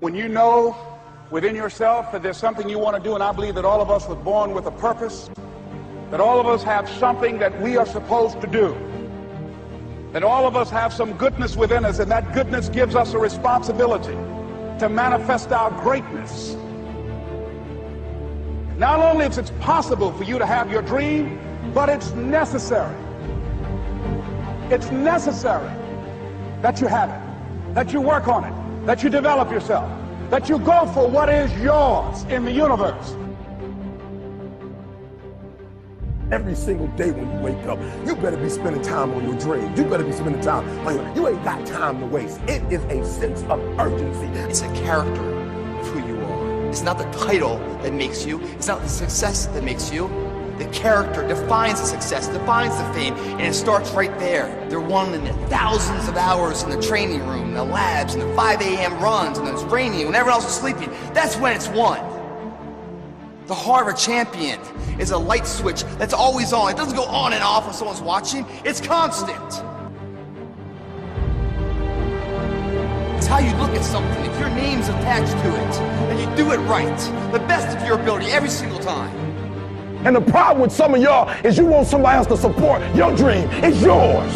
When you know within yourself that there's something you want to do, and I believe that all of us were born with a purpose, that all of us have something that we are supposed to do, that all of us have some goodness within us, and that goodness gives us a responsibility to manifest our greatness. Not only is it possible for you to have your dream, but it's necessary. It's necessary that you have it, that you work on it, that you develop yourself, that you go for what is yours in the universe. Every single day when you wake up, you better be spending time on your dreams. You better be spending time on your, you ain't got time to waste. It is a sense of urgency. It's a character of who you are. It's not the title that makes you. It's not the success that makes you. The character defines the success, defines the fame, and it starts right there. They're won in the thousands of hours in the training room, the labs, and the 5 a.m. runs, and it's raining when everyone else is sleeping. That's when it's won. The heart of a champion is a light switch that's always on. It doesn't go on and off when someone's watching. It's constant. It's how you look at something. If your name's attached to it, and you do it right, the best of your ability every single time. And the problem with some of y'all is you want somebody else to support your dream. It's yours.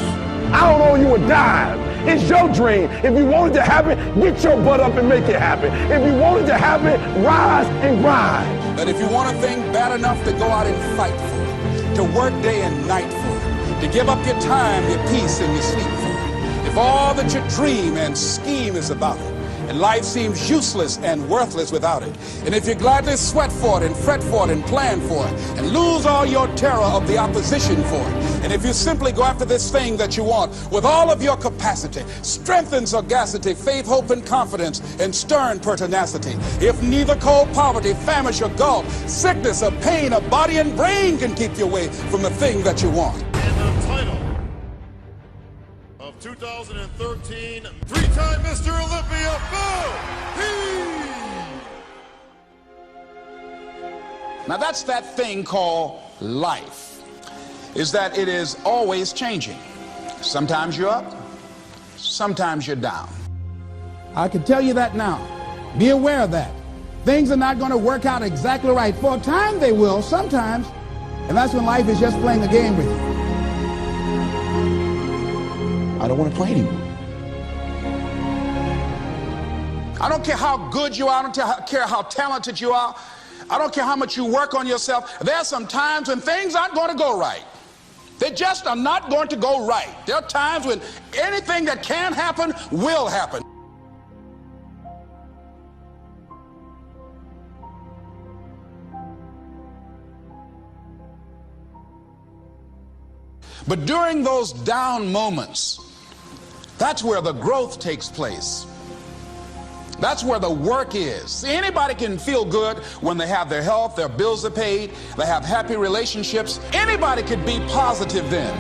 I don't owe you a dime. It's your dream. If you want it to happen, get your butt up and make it happen. If you want it to happen, rise and grind. But if you want a thing bad enough to go out and fight for it, to work day and night for it, to give up your time, your peace, and your sleep for it, if all that you dream and scheme is about it, and life seems useless and worthless without it, and if you gladly sweat for it and fret for it and plan for it and lose all your terror of the opposition for it, and if you simply go after this thing that you want with all of your capacity, strength and sagacity, faith, hope, and confidence, and stern pertinacity, if neither cold poverty, famish, or gulf, sickness or pain of body and brain can keep you away from the thing that you want. And the title of 2013, three-time Mr. Olympia, Now that's that thing called life, is that it is always changing. Sometimes you're up, sometimes you're down. I can tell you that now. Be aware of that. Things are not going to work out exactly right. For a time they will, sometimes, and that's when life is just playing a game with you. I don't want to play anymore. I don't care how good you are, I don't care how talented you are, I don't care how much you work on yourself. There are some times when things aren't going to go right. They just are not going to go right. There are times when anything that can happen will happen. But during those down moments, that's where the growth takes place. That's where the work is. See, anybody can feel good when they have their health, their bills are paid, they have happy relationships. Anybody could be positive then.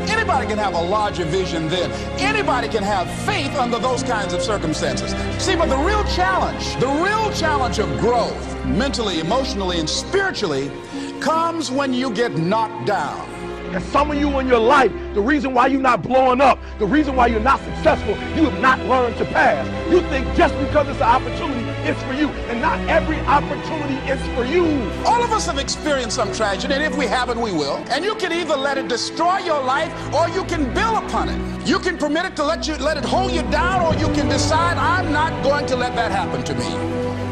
Anybody can have a larger vision then. Anybody can have faith under those kinds of circumstances. See, but the real challenge of growth, mentally, emotionally, and spiritually, comes when you get knocked down. And some of you in your life, the reason why you're not blowing up, the reason why you're not successful, you have not learned to pass. You think just because it's an opportunity, it's for you. And not every opportunity is for you. All of us have experienced some tragedy, and if we haven't, we will. And you can either let it destroy your life, or you can build upon it. You can permit it to let it hold you down, or you can decide, I'm not going to let that happen to me.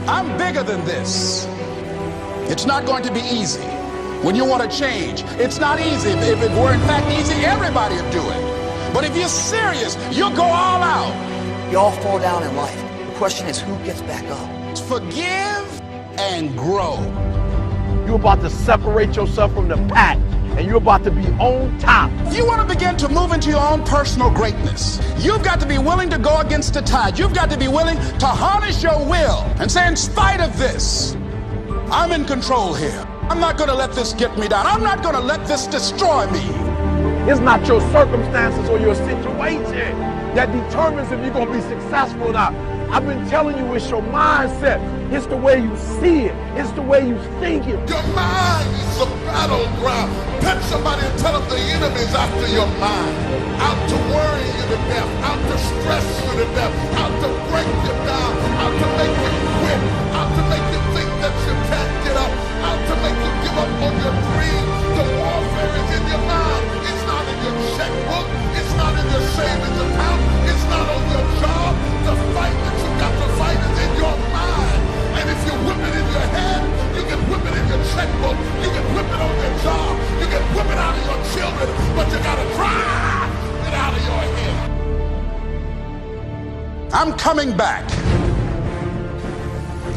I'm bigger than this. It's not going to be easy. When you want to change, it's not easy. If it were in fact easy, everybody would do it. But if you're serious, you'll go all out. We all fall down in life. The question is, who gets back up? Forgive and grow. You're about to separate yourself from the pack, and you're about to be on top. If you want to begin to move into your own personal greatness, you've got to be willing to go against the tide. You've got to be willing to harness your will and say, in spite of this, I'm in control here. I'm not going to let this get me down. I'm not going to let this destroy me. It's not your circumstances or your situation that determines if you're going to be successful or not. I've been telling you, it's your mindset. It's the way you see it. It's the way you think it. Your mind is the battleground. Touch somebody and tell them the enemy's after your mind. Out to worry you to death. Out to stress you to death. Out to break you down. Out to make you coming back.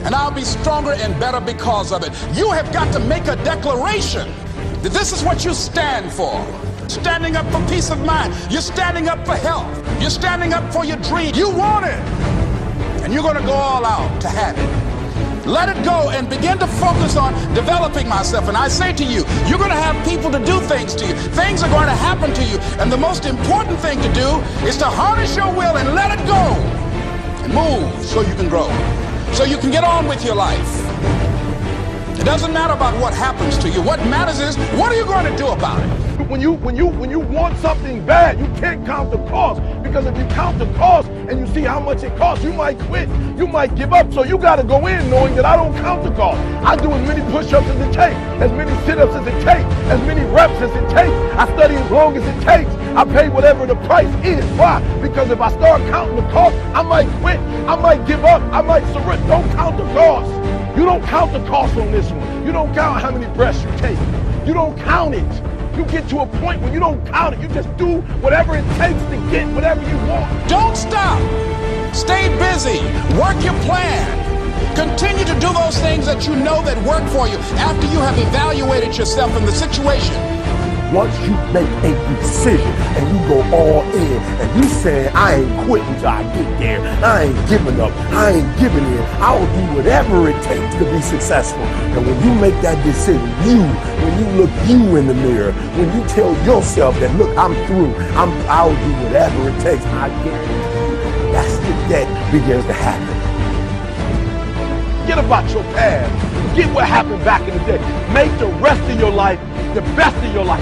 And I'll be stronger and better because of it. You have got to make a declaration that this is what you stand for. Standing up for peace of mind. You're standing up for health. You're standing up for your dream. You want it. And you're going to go all out to have it. Let it go and begin to focus on developing myself. And I say to you, you're going to have people to do things to you. Things are going to happen to you. And the most important thing to do is to harness your will and let it go. And move so you can grow. So you can get on with your life. It doesn't matter about what happens to you. What matters is, what are you going to do about it? When you want something bad, you can't count the cost, because if you count the cost and you see how much it costs, you might quit, you might give up. So you got to go in knowing that I don't count the cost. I do as many push-ups as it takes, as many sit-ups as it takes, as many reps as it takes. I study as long as it takes. I pay whatever the price is. Why? Because if I start counting the cost, I might quit, I might give up, I might surrender. Don't count the cost. You don't count the cost on this one. You don't count how many breaths you take. You don't count it. You get to a point where you don't count it. You just do whatever it takes to get whatever you want. Don't stop. Stay busy. Work your plan. Continue to do those things that you know that work for you after you have evaluated yourself in the situation. Once you make a decision and you go all in and you say, I ain't quitting till I get there, I ain't giving up, I ain't giving in, I'll do whatever it takes to be successful. And when you make that decision, when you look you in the mirror, when you tell yourself that, look, I'm through, I'll do whatever it takes, I guarantee you, that's the day begins to happen. Forget about your past. Forget what happened back in the day. Make the rest of your life the best of your life.